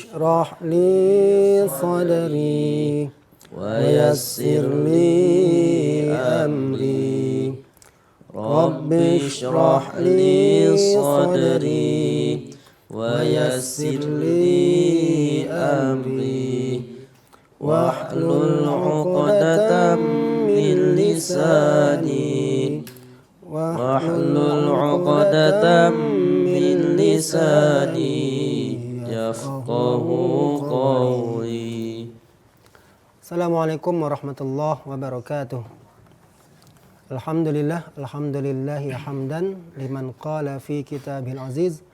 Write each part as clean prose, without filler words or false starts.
اشرح لي صدري ويسر لي أمري رب اشرح لي صدري ويسر لي أمري واحلل عقدة من لساني yafqahu qawli. Assalamualaikum warahmatullahi wabarakatuh. Alhamdulillahi hamdan liman qala fi kitabil aziz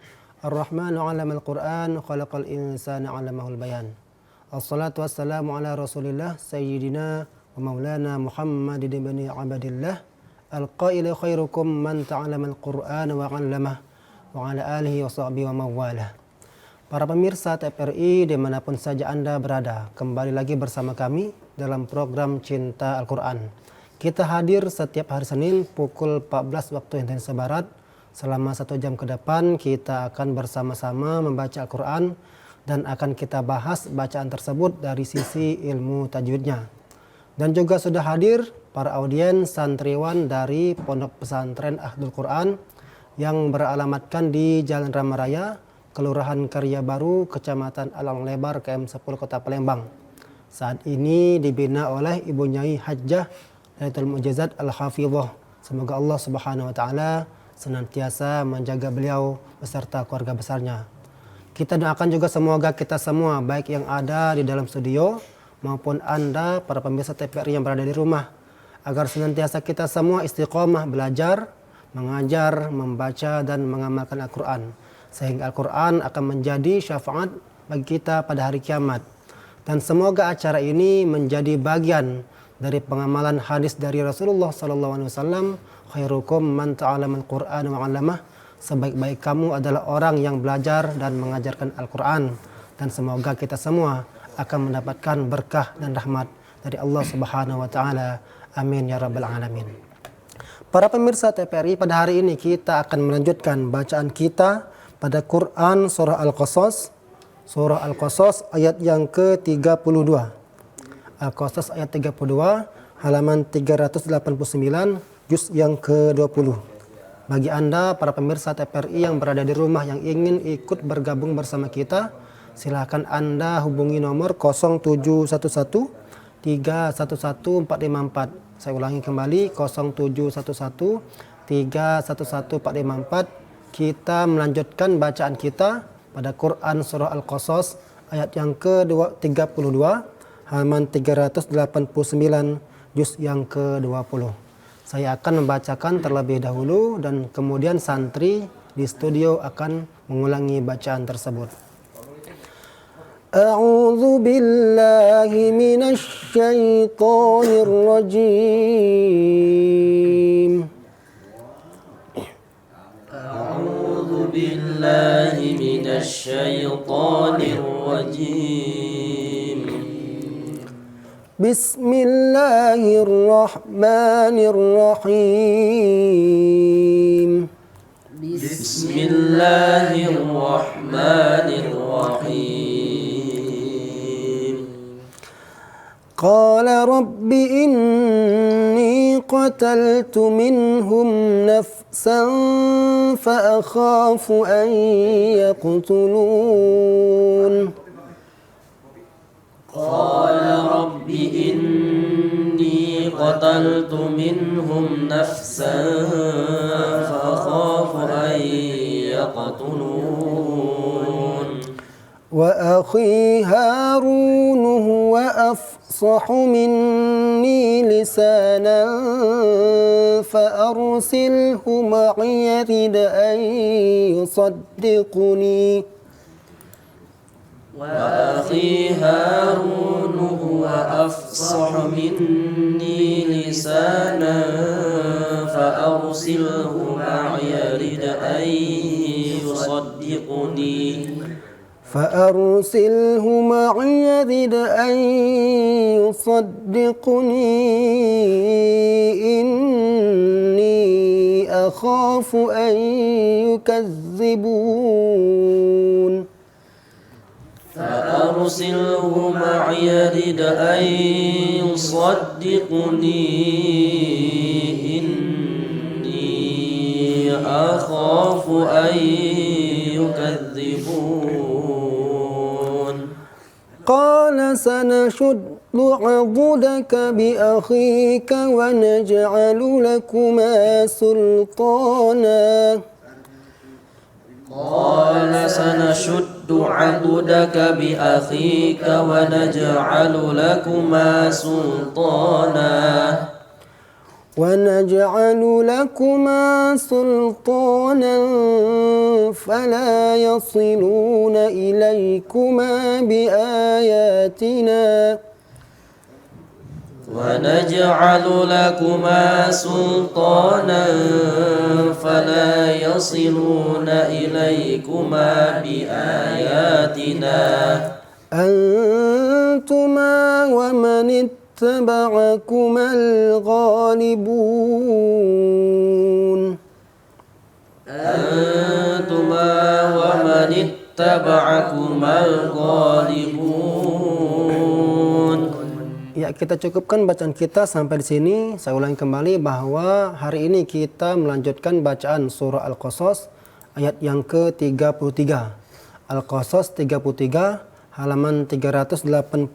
ar-rahmanu 'allamal qur'an khalaqal insana 'allamahul bayan. Assalatu wassalamu ala rasulillah sayyidina wa maulana Muhammad ibn Abdillah al-qail khairukum man ta'allamal qur'ana wa 'allamah wa ala alihi wa sahbihi wa mawalah. Para pemirsa TVRI dimanapun saja Anda berada, kembali lagi bersama kami dalam program Cinta Al-Quran. Kita hadir setiap hari Senin pukul 14 waktu Indonesia Barat. Selama 1 jam ke depan kita akan bersama-sama membaca Al-Quran dan akan kita bahas bacaan tersebut dari sisi ilmu tajwidnya. Dan juga sudah hadir para audiens santriwan dari Pondok Pesantren Ahlul Quran yang beralamatkan di Jalan Ramaraya, Kelurahan Karya Baru, Kecamatan Alang Lebar, KM 10 Kota Palembang. Saat ini dibina oleh Ibu Nyai Hajjah Lailatul Mu'jizat Al-Hafidhah. Semoga Allah Subhanahu wa taala senantiasa menjaga beliau beserta keluarga besarnya. Kita doakan juga semoga kita semua, baik yang ada di dalam studio maupun Anda para pemirsa TVRI yang berada di rumah, agar senantiasa kita semua istiqomah belajar, mengajar, membaca dan mengamalkan Al-Quran, sehingga Al-Quran akan menjadi syafaat bagi kita pada hari kiamat. Dan semoga acara ini menjadi bagian dari pengamalan hadis dari Rasulullah SAW, khairukum man ta'allamal Qur'an wa 'allamah, sebaik-baik kamu adalah orang yang belajar dan mengajarkan Al-Quran. Dan semoga kita semua akan mendapatkan berkah dan rahmat dari Allah Subhanahu wa taala. Amin ya rabbal alamin. Para pemirsa TVRI, pada hari ini kita akan melanjutkan bacaan kita pada Quran surah Al-Qasas. Surah Al-Qasas ayat yang ke-32. Al-Qasas ayat 32, halaman 389, juz yang ke-20. Bagi Anda para pemirsa TVRI yang berada di rumah yang ingin ikut bergabung bersama kita, silakan Anda hubungi nomor 0711 311 454. Saya ulangi kembali, 0711 311 454. Kita melanjutkan bacaan kita pada Quran surah Al-Qasas ayat yang ke-32, halaman 389, juz yang ke-20. Saya akan membacakan terlebih dahulu dan kemudian santri di studio akan mengulangi bacaan tersebut. A'udzu billahi minasy syaithanir rajim. A'udzu billahi minasy syaithanir rajim. Bismillahirrahmanirrahim. Bismillahirrahmanirrahim. Qala rabbi inni qataltu minhum nafsan fa akhafu an yaqtulun. Qala rabbi inni qataltu minhum nafsan fa akhafu an yaqtulun. Wa akhi Harun huwa afsahu minni lisanan fa arsilhu ma'iya rid an yusaddiquni. وأخي هارون هو أفصح مني لسانا فأرسله معي رد أن يصدقني فأرسله معي رد أن يصدقني إني أخاف أن يكذبون. فأرسله معي رد أن يصدقني إني أخاف أن يكذبون قال سنشد عضدك بأخيك ونجعل لكما سلطانا قال سنشد عضدك بأخيك ونجعل لكما سلطانا فلا يصلون إليكما بآياتنا ونجعل لكما سلطانا فلا يصلون إليكما بآياتنا أنتما ومن اتبعكما الغالبون أنتما ومن اتبعكما الغالبون. Ya, kita cukupkan bacaan kita sampai di sini. Saya ulangi kembali bahwa hari ini kita melanjutkan bacaan surah Al-Qasas ayat yang ke-33. Al-Qasas 33 halaman 389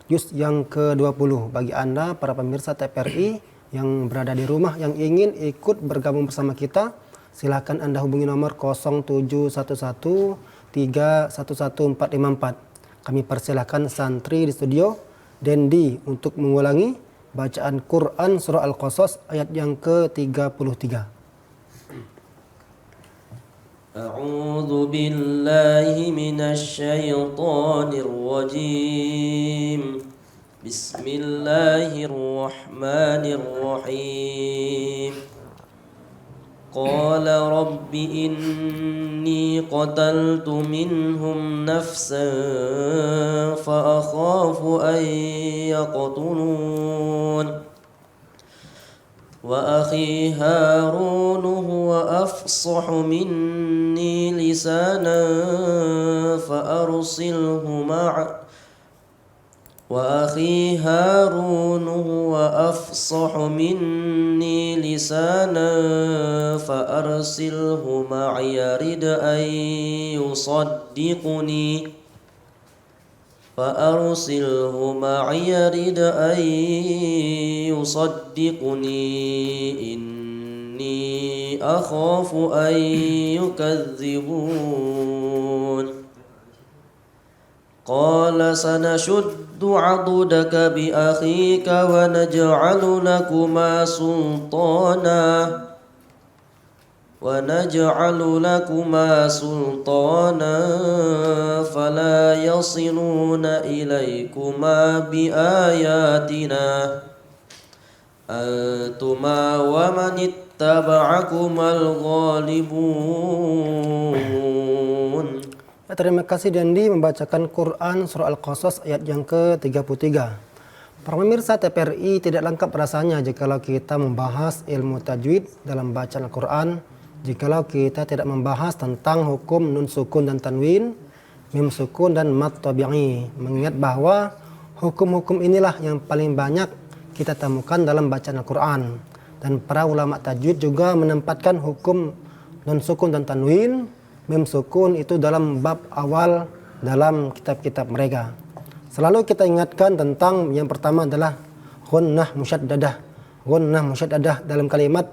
juz yang ke-20. Bagi Anda para pemirsa TPRI yang berada di rumah yang ingin ikut bergabung bersama kita, silakan Anda hubungi nomor 0711 311454. Kami persilahkan santri di studio Dendi untuk mengulangi bacaan Quran surah Al-Qasas ayat yang ke-33. A'udzu billahi minasy syaithanir rajim. Bismillahirrahmanirrahim. قال رب إني قتلت منهم نفسا فأخاف أن يقتلون وأخي هارون هو أفصح مني لسانا فأرسله وأخي هارون هو أفصح مني لسانا فأرسله معي رد أن يصدقني إني أخاف أن يكذبون قال سنشد عضدك بأخيك ونجعل لكما سلطانا فلا يصلون إليكما بآياتنا أنتما ومن اتبعكما الغالبون. Terima kasih Dendi membacakan Quran surah Al-Qasas ayat yang ke-33. Para pemirsa TPRI, tidak lengkap rasanya jikalau kita membahas ilmu tajwid dalam bacaan Al-Quran, jikalau kita tidak membahas tentang hukum nun sukun dan tanwin, mim sukun dan mad tabi'i. Mengingat bahwa hukum-hukum inilah yang paling banyak kita temukan dalam bacaan Al-Quran. Dan para ulama tajwid juga menempatkan hukum nun sukun dan tanwin, mim sukun itu dalam bab awal dalam kitab-kitab mereka. Selalu kita ingatkan tentang yang pertama adalah gunnah musyaddadah. Gunnah musyaddadah dalam kalimat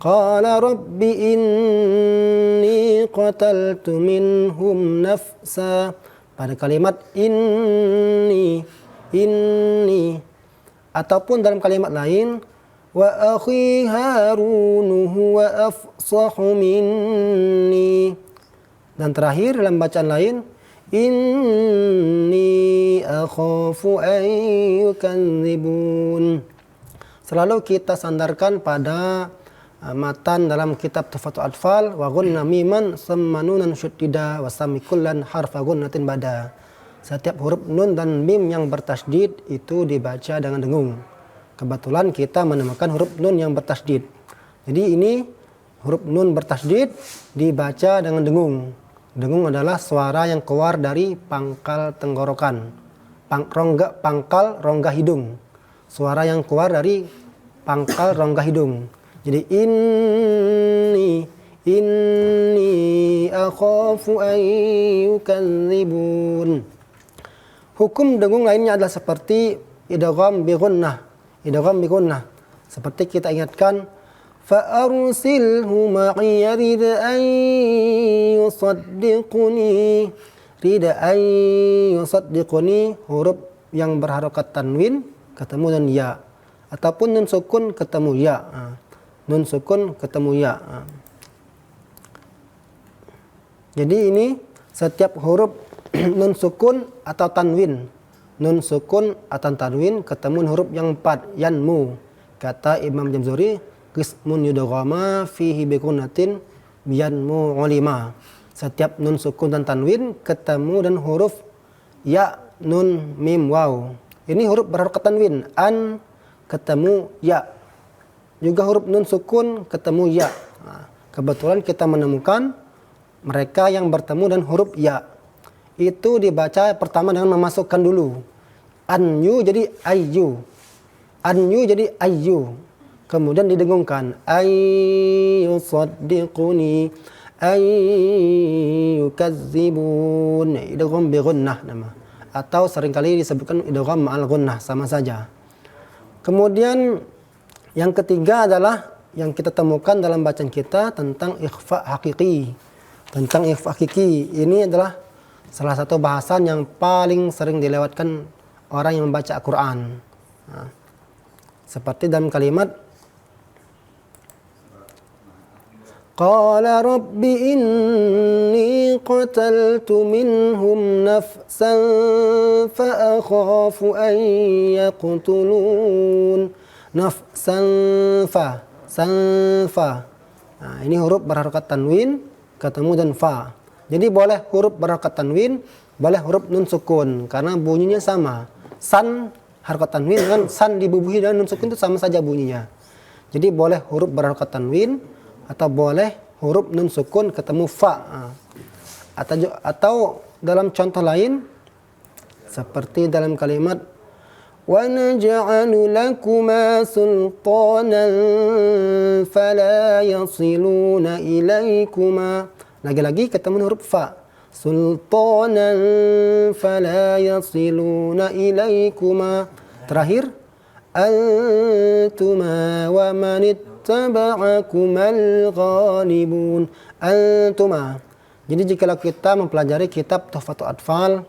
qala rabbi inni qataltu minhum nafsa. Pada kalimat inni ataupun dalam kalimat lain wa akhi harun huwa afsahu minni. Dan terakhir dalam bacaan lain inni akhafu an yukadzibun. Selalu kita sandarkan pada matan dalam kitab Tuhfatul Atfal wa ghunna miman summa nunan syuddida wa sami kullan harfa ghunnatin bada. Setiap huruf nun dan mim yang bertasydid itu dibaca dengan dengung. Kebetulan kita menemukan huruf nun yang bertasydid. Jadi ini huruf nun bertasydid dibaca dengan dengung. Dengung adalah suara yang keluar dari pangkal tenggorokan, pangkal rongga hidung. Suara yang keluar dari pangkal rongga hidung. Jadi inni akhafu an yukadzibun. Hukum dengung lainnya adalah seperti idgham bi gunnah. Seperti kita ingatkan fa'arsilhu ma'i rid an yusaddiquni, huruf yang berharokat tanwin ketemu dengan ya, ataupun nun sukun ketemu ya. Jadi ini setiap huruf nun sukun atau tanwin ketemu huruf yang 4 yanmu. Kata Imam Jamzuri, qismun yudghama fihi bi gunnatin yanmu ulima. Setiap nun sukun dan tanwin ketemu dan huruf ya, nun, mim, waw. Ini huruf berharokat tanwin. An ketemu ya. Juga huruf nun sukun ketemu ya. Nah, kebetulan kita menemukan mereka yang bertemu dan huruf ya. Itu dibaca pertama dengan memasukkan dulu. Anyu jadi ayyu. Kemudian didengungkan ayyusaddiquni ayyukadzibun. Idgham bi gunnah nama. Atau seringkali disebutkan idgham ma'al gunnah, sama saja. Kemudian yang ketiga adalah yang kita temukan dalam bacaan kita tentang ikhfa hakiki. Ini adalah salah satu bahasan yang paling sering dilewatkan orang yang membaca Al-Quran. Nah, seperti dalam kalimat Qala rabbi inni qataltu minhum nafsan fa akhafu an yaqtulun. Nafsan fa. Nah, ini huruf berharokat tanwin ketemu dan fa. Jadi boleh huruf berharokat tanwin, boleh huruf nun sukun karena bunyinya sama. San harokat tanwin dengan san dibubuhi dengan nun sukun itu sama saja bunyinya. Jadi boleh huruf berharokat tanwin atau boleh huruf nun sukun ketemu fa. Atau dalam contoh lain seperti dalam kalimat wa naj'alu lakuma sultanan fala yasiluna ilaikuma. Lagi-lagi ketemu huruf fa. Sultanan fala yasiluna ilaikuma. Terakhir antuma wa manittaba'akumal ghalibun. Antuma. Jadi jika kita mempelajari kitab Tuhfatul Atfal,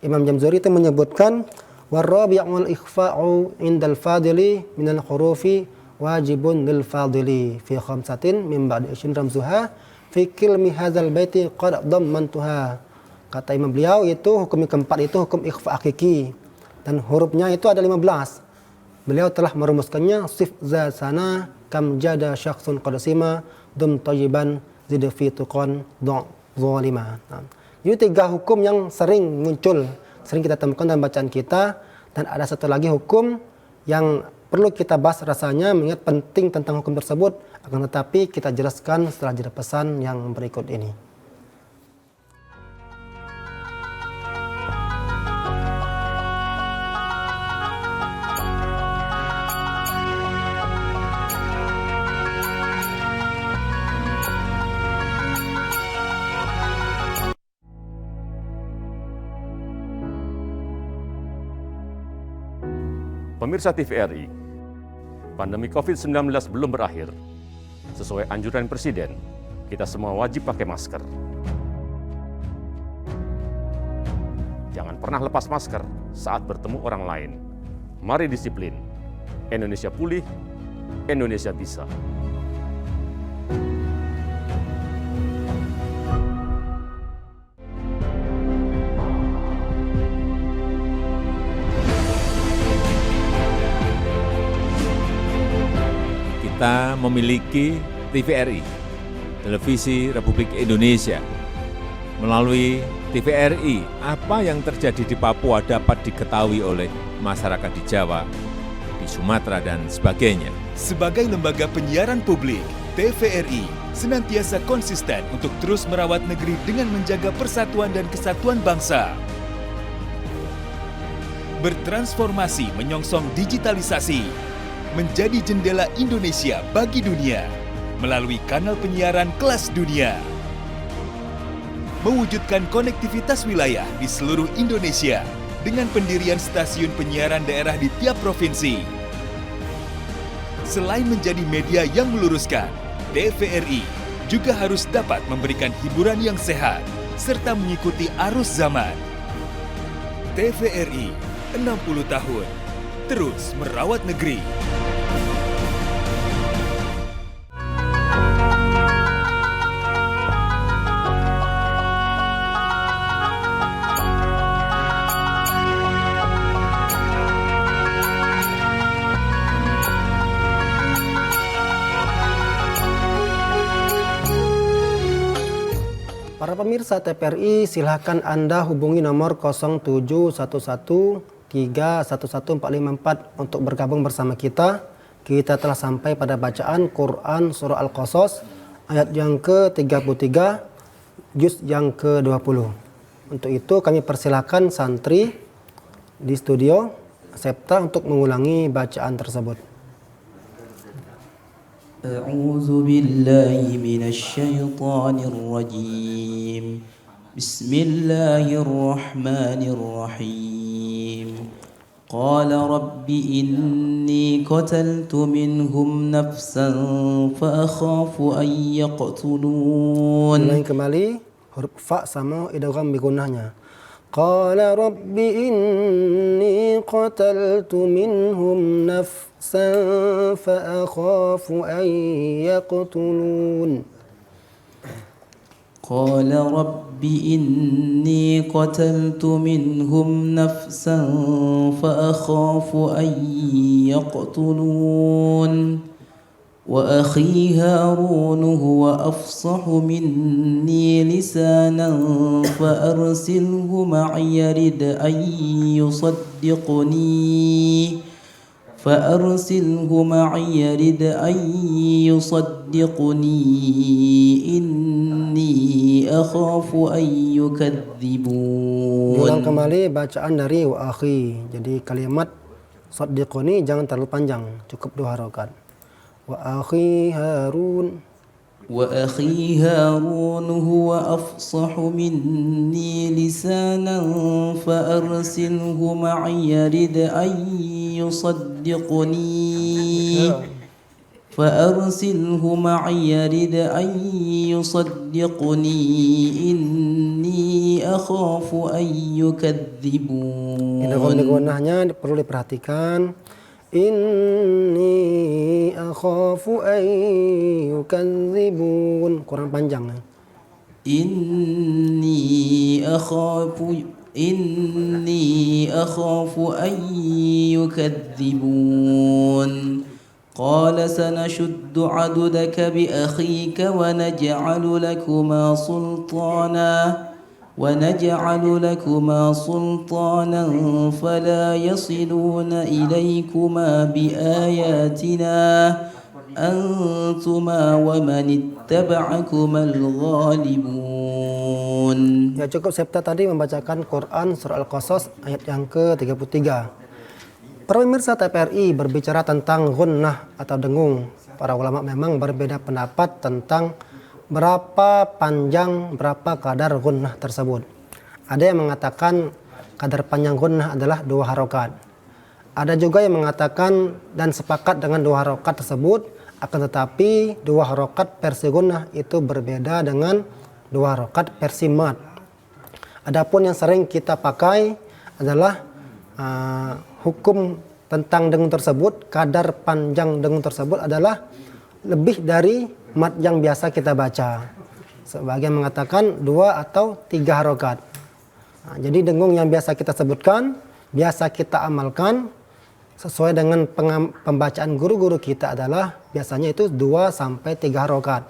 Imam Jamzuri itu menyebutkan warrabi' wal ikhfa'u indal fadili minal hurufi wajibun lil fadili fi khamsatin min ba'di isyin ramzuha fi kilmi hadzal baiti qad dammantuha. Kata imam beliau itu hukum yang keempat itu hukum ikhfa hakiki dan hurufnya itu ada 15. Beliau telah merumuskannya sif za sana kam jada syakhsun qadasima dum tayyiban zid fi tuqan zalima. Jadi 3 hukum yang sering muncul, sering kita temukan dalam bacaan kita, dan ada satu lagi hukum yang perlu kita bahas rasanya mengingat penting tentang hukum tersebut, akan tetapi kita jelaskan setelah jeda pesan yang berikut ini. Pemirsa TVRI, pandemi COVID-19 belum berakhir. Sesuai anjuran Presiden, kita semua wajib pakai masker. Jangan pernah lepas masker saat bertemu orang lain. Mari disiplin. Indonesia pulih, Indonesia bisa. Kita memiliki TVRI, Televisi Republik Indonesia. Melalui TVRI, apa yang terjadi di Papua dapat diketahui oleh masyarakat di Jawa di Sumatera dan sebagainya. Sebagai lembaga penyiaran publik, TVRI senantiasa konsisten untuk terus merawat negeri dengan menjaga persatuan dan kesatuan bangsa. Bertransformasi menyongsong digitalisasi, menjadi jendela Indonesia bagi dunia melalui kanal penyiaran kelas dunia. Mewujudkan konektivitas wilayah di seluruh Indonesia dengan pendirian stasiun penyiaran daerah di tiap provinsi. Selain menjadi media yang meluruskan, TVRI juga harus dapat memberikan hiburan yang sehat serta mengikuti arus zaman. TVRI 60 tahun terus merawat negeri. Para pemirsa TVRI, silahkan Anda hubungi nomor 0711311454 untuk bergabung bersama kita. Kita telah sampai pada bacaan Quran Surah Al-Qasas ayat yang ke-33, juz yang ke-20. Untuk itu kami persilahkan santri di studio Septa untuk mengulangi bacaan tersebut. أعوذ بالله من الشيطان الرجيم بسم الله الرحمن الرحيم قال رب إني قتلت منهم نفسا فأخاف أن يقتلون. Ulangi kembali huruf fa sama idgham bi gunnahnya. Qala rabbi inni qataltu minhum nafsan fa akhafu an yaqtulun. قال رب إني قتلت منهم نفسا فأخاف أن يقتلون وأخي هارون هو أفصح مني لسانا فأرسله معي يرد أن يصدقني إني أخاف أن يكذبون. Ulang kembali bacaan dari wa akhi. Jadi kalimat saddiquni jangan terlalu panjang, cukup 2 harokat. Wa akhi Harun. وأخي هارون هو أفصح مني لسانا فأرسله معي يرد أن يصدقني إني أخاف أن يكذبون. Idgham di gunnahnya perlu diperhatikan. Inni akhafu an yukadzibun. Kurang panjang. إني أخاف أن يكذبون. قال سنشد عضدك بأخيك ونجعل لكما سلطانا فلا يصلون إليكما بآياتنا أنتما ومن اتبعكما الغالبون. Ya cukup Septa tadi membacakan Quran Surah Al-Qasas ayat yang ke-33. Para pemirsa TVRI, berbicara tentang gunnah atau dengung, para ulama memang berbeda pendapat tentang berapa panjang, berapa kadar gunnah tersebut. Ada yang mengatakan kadar panjang gunnah adalah 2 harokat. Ada juga yang mengatakan dan sepakat dengan 2 harokat tersebut, akan tetapi 2 harokat versi gunnah itu berbeda dengan 2 harokat versi mad. Adapun yang sering kita pakai adalah hukum tentang dengung tersebut, kadar panjang dengung tersebut adalah lebih dari mad yang biasa kita baca. Sebagian mengatakan 2 atau 3 harokat. Jadi dengung yang biasa kita sebutkan, biasa kita amalkan sesuai dengan pembacaan guru-guru kita adalah biasanya itu 2 sampai 3 harokat.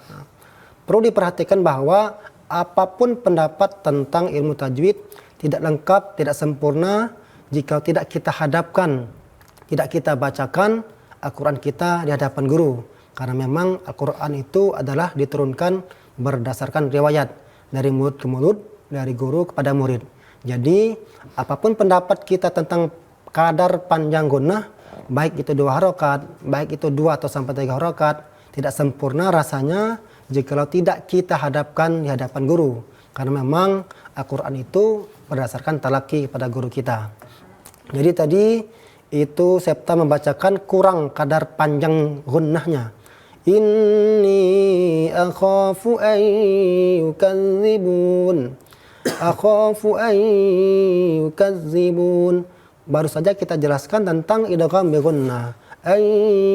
Perlu diperhatikan bahwa apapun pendapat tentang ilmu tajwid tidak lengkap, tidak sempurna jika tidak kita hadapkan, tidak kita bacakan Al-Quran kita di hadapan guru. Karena memang Al-Quran itu adalah diturunkan berdasarkan riwayat dari murid ke murid, dari guru kepada murid. Jadi apapun pendapat kita tentang kadar panjang gunnah, baik itu 2 harokat, baik itu 2 atau sampai 3 harokat, tidak sempurna rasanya jikalau tidak kita hadapkan di hadapan guru. Karena memang Al-Quran itu berdasarkan talaki pada guru kita. Jadi tadi itu Septa membacakan kurang kadar panjang gunnahnya. Inni akhafu an yukadzibun. Akhafu an yukadzibun. Baru saja kita jelaskan tentang idgham bi gunnah. An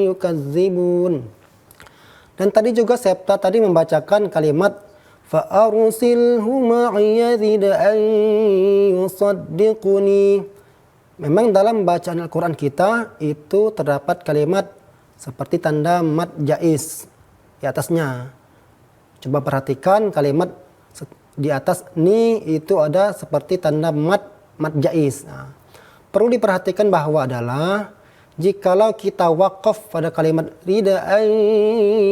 yukadzibun. Dan tadi juga Septa tadi membacakan kalimat fa'arsilhu ma'iya an yusaddiquni. Memang dalam bacaan Al-Quran kita itu terdapat kalimat seperti tanda mad jaiz di atasnya. Coba perhatikan kalimat di atas ni itu ada seperti tanda mad jaiz. Nah, perlu diperhatikan bahwa adalah jikalau kita wakaf pada kalimat rida an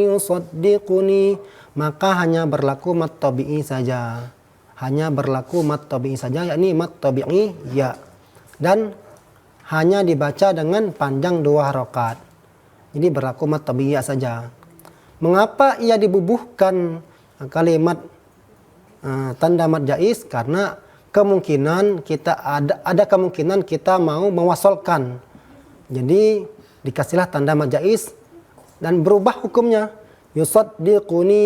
yusaddiquni, maka hanya berlaku mad tabi'i saja. Hanya berlaku mad tabi'i saja, yakni mad tabi'i ya. Dan hanya dibaca dengan panjang 2 harokat. Jadi berlaku mad tabi'i saja. Mengapa ia dibubuhkan kalimat tanda mad jaiz? Karena kemungkinan kita ada kemungkinan kita mau mewasolkan. Jadi dikasihlah tanda mad jaiz dan berubah hukumnya. Yusaddiquni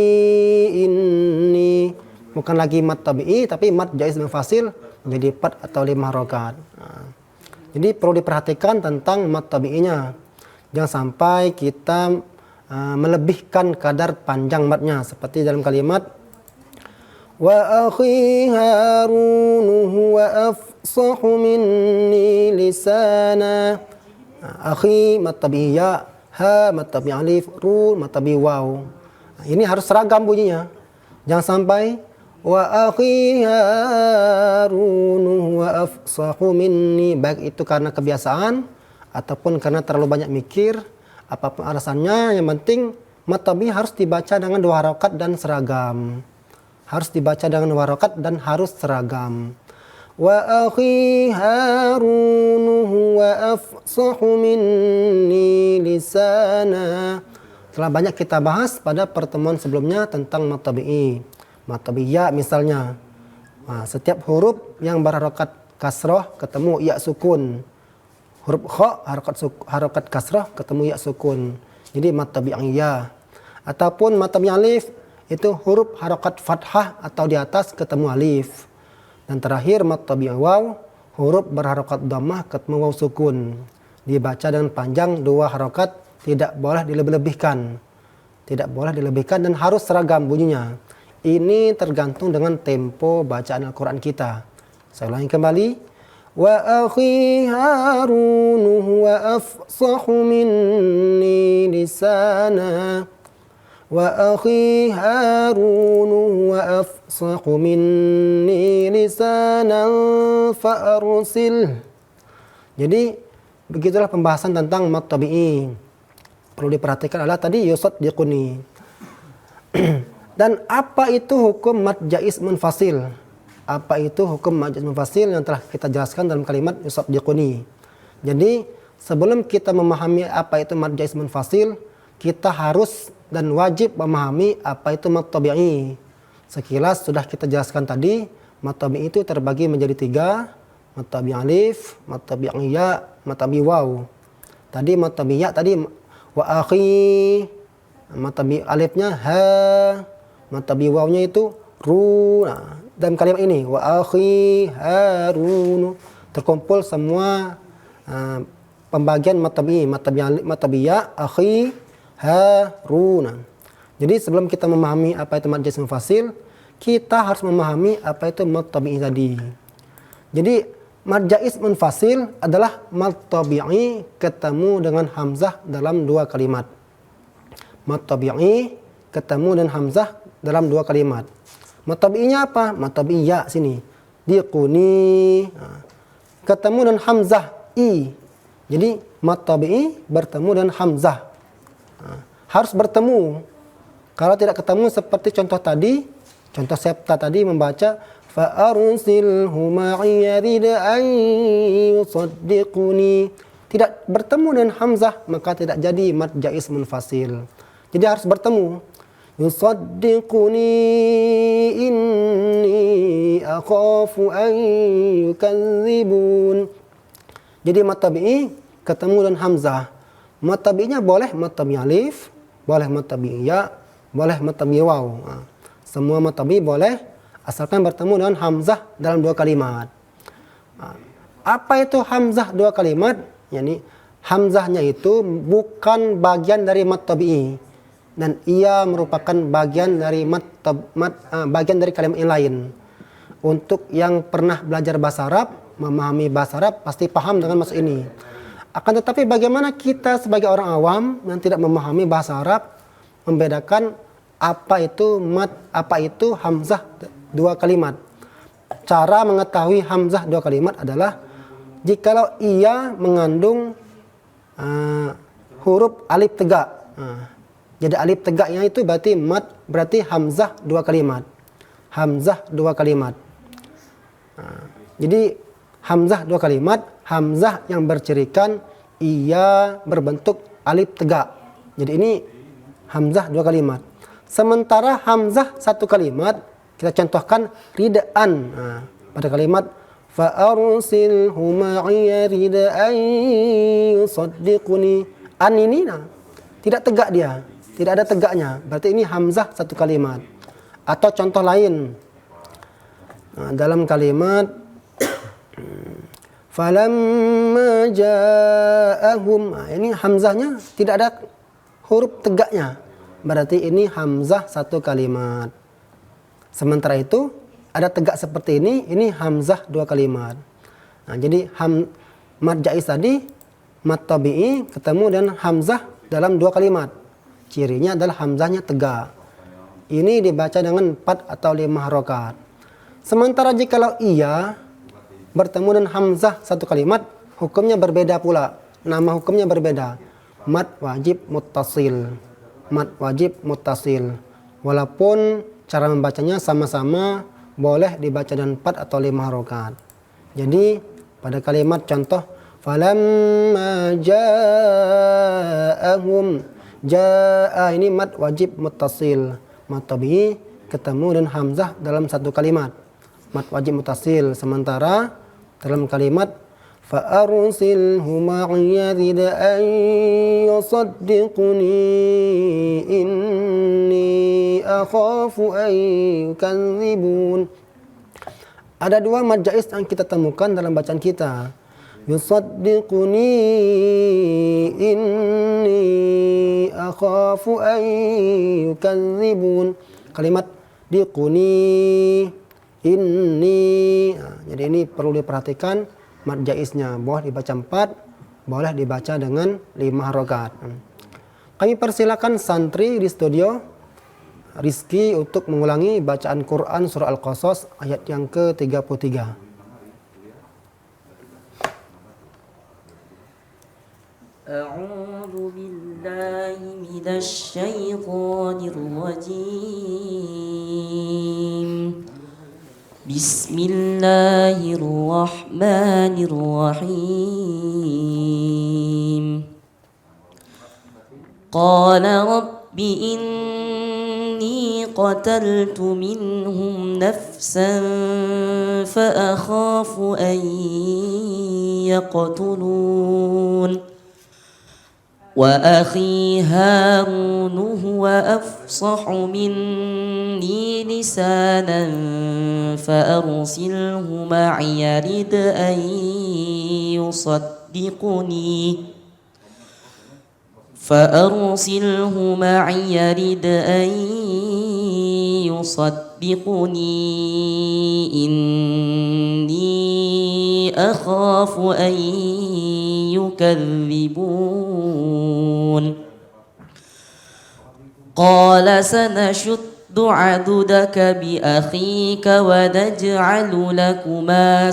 inni, bukan lagi mad tabi'i tapi mad jaiz munfasil menjadi 4 atau 5 harokat. Jadi perlu diperhatikan tentang mad tabi'inya. Jangan sampai kita melebihkan kadar panjang madnya seperti dalam kalimat wa akhi Harun huwa afsahu minni lisana. Akhi mad tabi'i ya, ha mad tabi'i alif, ru mad tabi'i waw. Ini harus seragam bunyinya. Jangan sampai wa akhi Harun huwa afsahu minni, baik itu karena kebiasaan ataupun karena terlalu banyak mikir, apapun alasannya, yang penting mad tabi'i harus dibaca dengan 2 harokat dan seragam. Harus dibaca dengan 2 harokat dan harus seragam. Wa akhi Harun huwa afsahu minni lisana. Telah banyak kita bahas pada pertemuan sebelumnya tentang mad tabi'i. Mad tabi'i ya misalnya. Nah, setiap huruf yang berharokat kasroh ketemu ya sukun. Huruf kha harokat kasroh ketemu ya sukun. Jadi mad tabi'i ya. Ataupun mad tabi'i alif itu huruf harokat fathah atau di atas ketemu alif. Dan terakhir mad tabi'i waw, huruf berharokat dhammah ketemu waw sukun. Dibaca dengan panjang 2 harokat, tidak boleh dilebih-lebihkan. Tidak boleh dilebihkan dan harus seragam bunyinya. Ini tergantung dengan tempo bacaan Al-Quran kita. Saya ulangi kembali. Wa akhi Harun huwa afsahu minni lisana. Wa akhi Harun huwa afsahu minni lisanan fa'arsil. Jadi begitulah pembahasan tentang mad tabi'i. Perlu diperhatikan adalah tadi yusaddiquni. Dan apa itu hukum mad jaiz munfasil? Apa itu hukum mad jaiz munfasil yang telah kita jelaskan dalam kalimat yusaddiquni. Jadi sebelum kita memahami apa itu mad jaiz munfasil, kita harus dan wajib memahami apa itu mad tabi'i. Sekilas sudah kita jelaskan tadi, mad tabi'i itu terbagi menjadi 3, mad tabi'i alif, mad tabi'i ya, mad tabi'i waw. Tadi mad tabi'i ya tadi wa akhi, mad tabi'i alifnya ha, mad tabi'i wawnya itu ru. Nah, dalam kalimat ini wa akhi Harun terkumpul semua pembagian mad tabi'i ya, akhi Harun. Jadi sebelum kita memahami apa itu mad jaiz munfasil, kita harus memahami apa itu mad tabi'i tadi. Jadi mad jaiz munfasil adalah mad tabi'i ketemu dengan hamzah dalam 2 kalimat. Mad tabi'i ketemu dengan hamzah dalam 2 kalimat. Mad tabi'inya apa? Mad tabi'i ya sini. Diquni. Ketemu dengan hamzah i. Jadi mad tabi'i bertemu dengan hamzah. Harus bertemu. Kalau tidak ketemu seperti contoh tadi, contoh Septa tadi membaca fa'arsilhu ma'iya rid'an yusaddiquni. Tidak bertemu dengan hamzah, maka tidak jadi mad jaiz munfasil. Jadi harus bertemu. Yusaddiquni inni akhafu an yukadzibun. Jadi mad tabi'i ketemu dengan hamzah. Mad tabi'inya boleh mad tabi'i alif, boleh mad tabi'i ya, boleh mad tabi'i waw. Semua mad tabi'i boleh asalkan bertemu dengan hamzah dalam dua kalimat. Apa itu hamzah dua kalimat? Yani hamzahnya itu bukan bagian dari mad tabi'i dan ia merupakan bagian dari bagian dari kalimat yang lain. Untuk yang pernah belajar bahasa Arab, memahami bahasa Arab pasti paham dengan maksud ini. Akan tetapi bagaimana kita sebagai orang awam yang tidak memahami bahasa Arab membedakan apa itu mad, apa itu hamzah dua kalimat. Cara mengetahui hamzah dua kalimat adalah jikalau ia mengandung huruf alif tegak. Jadi alif tegaknya itu berarti mad, berarti hamzah dua kalimat. Hamzah dua kalimat. Jadi hamzah dua kalimat, hamzah yang bercirikan ia berbentuk alif tegak. Jadi ini hamzah dua kalimat. Sementara hamzah satu kalimat kita contohkan ridaan. Pada kalimat fa'arsilhu ma'iya ridaan yusaddiquni. An ini tidak tegak dia, tidak ada tegaknya. Berarti ini hamzah satu kalimat. Atau contoh lain, dalam kalimat falamma ja'ahum, ini hamzahnya tidak ada huruf tegaknya. Berarti ini hamzah satu kalimat. Sementara itu ada tegak seperti ini hamzah dua kalimat. Jadi mad jaiz tadi, mad tabi'i ketemu dengan hamzah dalam dua kalimat. Cirinya adalah hamzahnya tegak. Ini dibaca dengan 4 atau 5 harokat. Sementara jikalau ia bertemu dengan hamzah satu kalimat, hukumnya berbeda pula. Nama hukumnya berbeda. Mad wajib muttasil. Mad wajib muttasil. Walaupun cara membacanya sama-sama boleh dibaca dengan 4 atau 5 harokat. Jadi pada kalimat contoh falamma ja'ahum, ja'a ini mad wajib muttasil. Mad tabi'i ketemu dengan hamzah dalam satu kalimat. Mad wajib muttasil. Sementara dalam kalimat fa'arsilhu ma'iya rida'an yusaddiquni inni akhafu an yukadzibun. Ada dua mad jaiz yang kita temukan dalam bacaan kita. Yusaddiquni inni akhafu an yukadzibun. Kalimat diquni inni. Jadi ini perlu diperhatikan mad jaiznya. Boleh dibaca 4, boleh dibaca dengan 5 harokat. Kami persilakan santri di studio Rizky untuk mengulangi bacaan Quran surah Al-Qasas ayat yang ke-33. أعوذ بالله من الشيطان الرجيم بسم الله الرحمن الرحيم قال رب إني قتلت منهم نفسا فأخاف أن يقتلون وأخي هارون هو أفصح مني لسانا فأرسله معي يرد أن يصدقني إني أخاف أن يكذبون قال سنشد عضدك بأخيك ونجعل لكما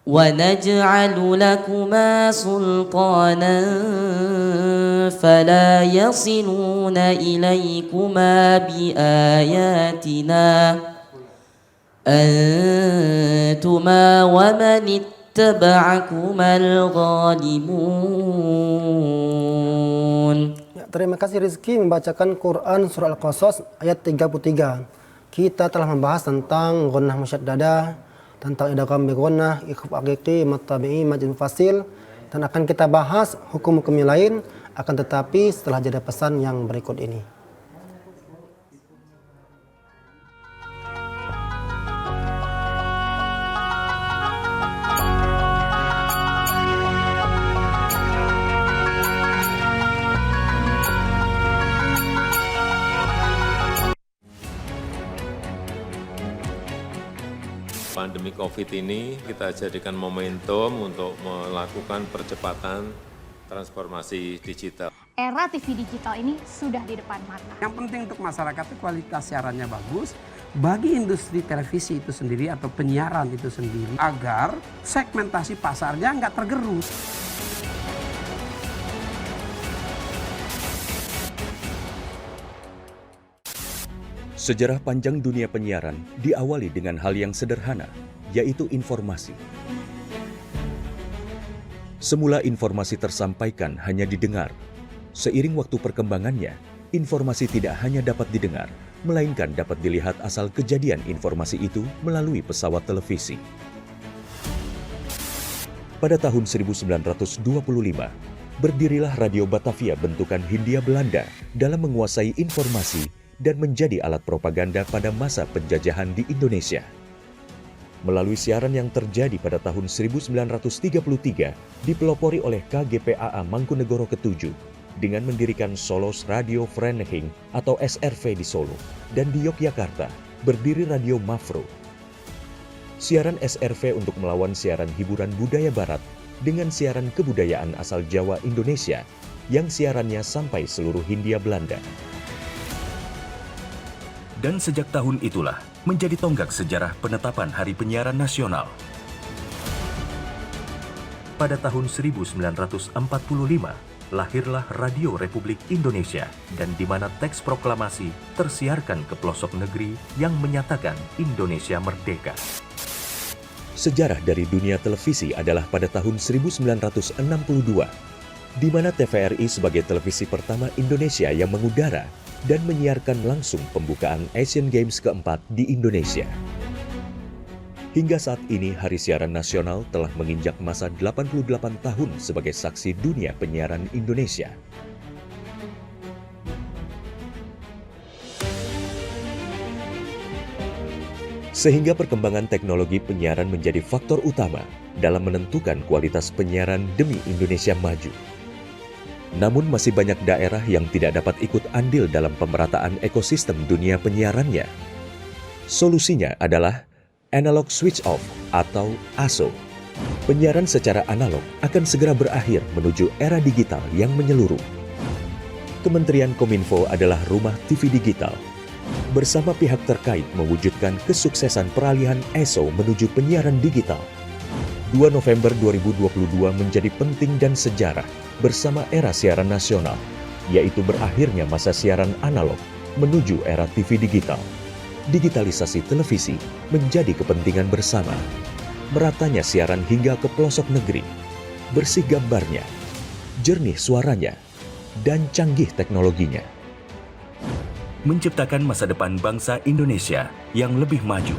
ونجعل لكما سلطانا فلا يصلون إليكما بآياتنا أنتما ومن اتبعكما الغالبون. Terima kasih Rizky membacakan Quran surah Al-Qasas ayat 33. Kita telah membahas tentang gunnah musyaddadah, tentang idgham bi gunnah, ikhfa haqiqi, mad tabi'i, mad fasil, dan akan kita bahas hukum-hukum yang lain, akan tetapi setelah jeda pesan yang berikut ini. Pandemi COVID ini kita jadikan momentum untuk melakukan percepatan transformasi digital. Era TV digital ini sudah di depan mata. Yang penting untuk masyarakat itu kualitas siarannya bagus. Bagi industri televisi itu sendiri atau penyiaran itu sendiri, agar segmentasi pasarnya nggak tergerus. Sejarah panjang dunia penyiaran diawali dengan hal yang sederhana, yaitu informasi. Semula informasi tersampaikan hanya didengar. Seiring waktu perkembangannya, informasi tidak hanya dapat didengar, melainkan dapat dilihat asal kejadian informasi itu melalui pesawat televisi. Pada tahun 1925, berdirilah Radio Batavia bentukan Hindia Belanda dalam menguasai informasi dan menjadi alat propaganda pada masa penjajahan di Indonesia. Melalui siaran yang terjadi pada tahun 1933, dipelopori oleh KGPAA Mangkunegoro ke-7 dengan mendirikan Solos Radio Vereniging atau SRV di Solo, dan di Yogyakarta berdiri Radio Mafro. Siaran SRV untuk melawan siaran hiburan budaya barat dengan siaran kebudayaan asal Jawa Indonesia yang siarannya sampai seluruh Hindia Belanda. Dan sejak tahun itulah menjadi tonggak sejarah penetapan Hari Penyiaran Nasional. Pada tahun 1945, lahirlah Radio Republik Indonesia, dan di mana teks proklamasi tersiarkan ke pelosok negeri yang menyatakan Indonesia merdeka. Sejarah dari dunia televisi adalah pada tahun 1962, di mana TVRI sebagai televisi pertama Indonesia yang mengudara dan menyiarkan langsung pembukaan Asian Games keempat di Indonesia. Hingga saat ini, Hari Siaran Nasional telah menginjak masa 88 tahun sebagai saksi dunia penyiaran Indonesia. Sehingga perkembangan teknologi penyiaran menjadi faktor utama dalam menentukan kualitas penyiaran demi Indonesia maju. Namun masih banyak daerah yang tidak dapat ikut andil dalam pemerataan ekosistem dunia penyiarannya. Solusinya adalah Analog Switch Off atau ASO. Penyiaran secara analog akan segera berakhir menuju era digital yang menyeluruh. Kementerian Kominfo adalah rumah TV digital. Bersama pihak terkait mewujudkan kesuksesan peralihan ASO menuju penyiaran digital. 2 November 2022 menjadi penting dan sejarah bersama era siaran nasional, yaitu berakhirnya masa siaran analog menuju era TV digital. Digitalisasi televisi menjadi kepentingan bersama. Meratanya siaran hingga ke pelosok negeri, bersih gambarnya, jernih suaranya, dan canggih teknologinya. Menciptakan masa depan bangsa Indonesia yang lebih maju.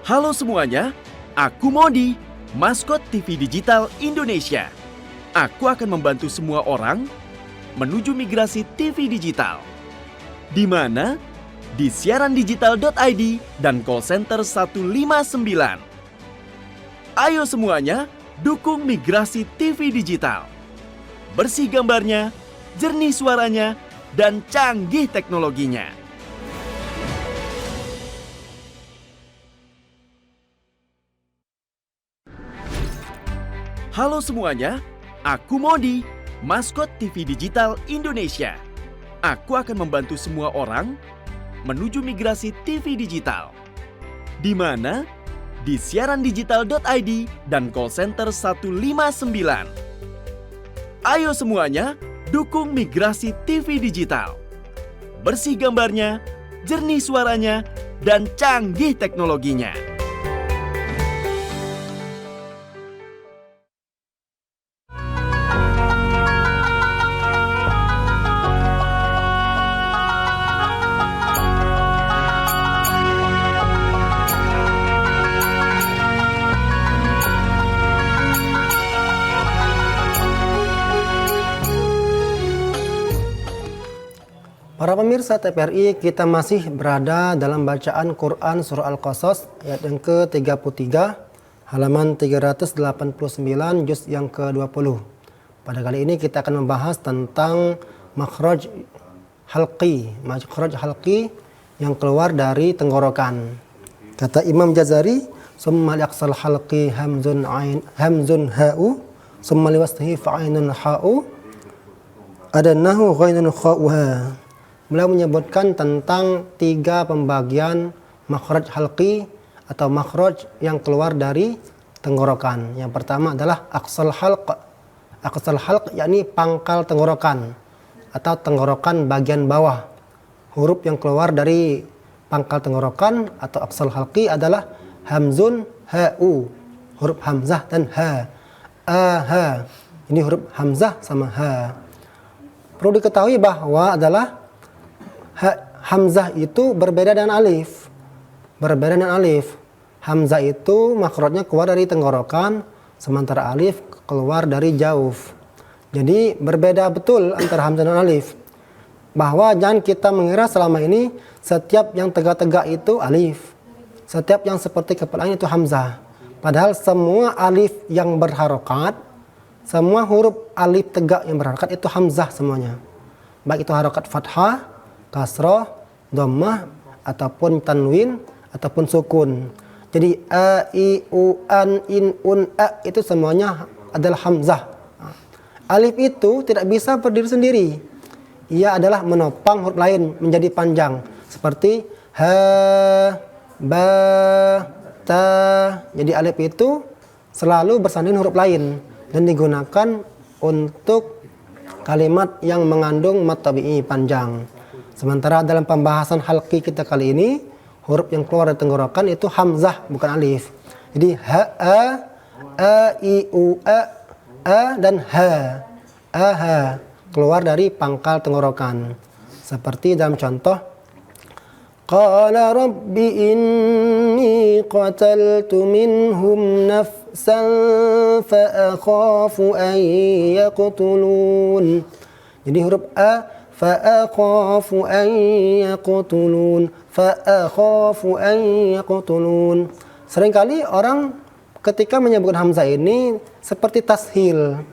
Halo semuanya, aku Modi, maskot TV Digital Indonesia. Aku akan membantu semua orang menuju migrasi TV digital. Di mana? Di siarandigital.id dan call center 159. Ayo semuanya, dukung migrasi TV digital. Bersih gambarnya, jernih suaranya, dan canggih teknologinya. Halo semuanya, aku Modi, maskot TV Digital Indonesia. aku akan membantu semua orang menuju migrasi TV digital. Di mana? Di siarandigital.id dan call center 159. Ayo semuanya, dukung migrasi TV digital. Bersih gambarnya, jernih suaranya, dan canggih teknologinya. Para pemirsa TVRI, kita masih berada dalam bacaan Quran Surah Al-Qasas ayat yang ke-33, halaman 389, juz yang ke-20. Pada kali ini kita akan membahas tentang makhraj halqi, yang keluar dari tenggorokan. Kata Imam Jazari, summa liaqsal halqi hamzun ha'u, summa liwaslihi fa'ainun ha'u, adannahu ghainun kha'uha. Beliau menyebutkan tentang 3 pembagian makhraj halqi atau makhraj yang keluar dari tenggorokan. Yang pertama adalah aqsal halq. Aqsal halq yakni pangkal tenggorokan atau tenggorokan bagian bawah. Huruf yang keluar dari pangkal tenggorokan atau aqsal halqi adalah hamzun ha'u, huruf hamzah dan ha. Ha. Ini huruf hamzah sama ha. Perlu diketahui bahwa adalah hamzah itu berbeda dengan alif. Berbeda dengan alif. Hamzah itu makhrajnya keluar dari tenggorokan, sementara alif keluar dari jauf. Jadi berbeda betul antara hamzah dan alif. Bahwa jangan kita mengira selama ini setiap yang tegak-tegak itu alif, setiap yang seperti kepala itu hamzah. Padahal semua alif yang berharokat, semua huruf alif tegak yang berharokat itu hamzah semuanya. Baik itu harokat fathah, kasrah, dhammah, ataupun tanwin, ataupun sukun. Jadi a, i, u, an, in, un, a itu semuanya adalah hamzah. Alif itu tidak bisa berdiri sendiri. Ia adalah menopang huruf lain menjadi panjang. Seperti ha, ba, ta. Jadi alif itu selalu bersanding huruf lain dan digunakan untuk kalimat yang mengandung mad tabi'i panjang. Sementara dalam pembahasan halqi kita kali ini, huruf yang keluar dari tenggorokan itu hamzah, bukan alif. Jadi ha, a, i, u, a dan ha. Ha keluar dari pangkal tenggorokan. Seperti dalam contoh, qala rabbi inni qataltu minhum nafsan fa akhafu an yaqtulun. Jadi huruf a, فَأَخَافُ أَنْ يَقْتُلُونَ فَأَخَافُ أَنْ يَقْتُلُونَ. Seringkali orang ketika menyebutkan hamzah ini seperti tashil.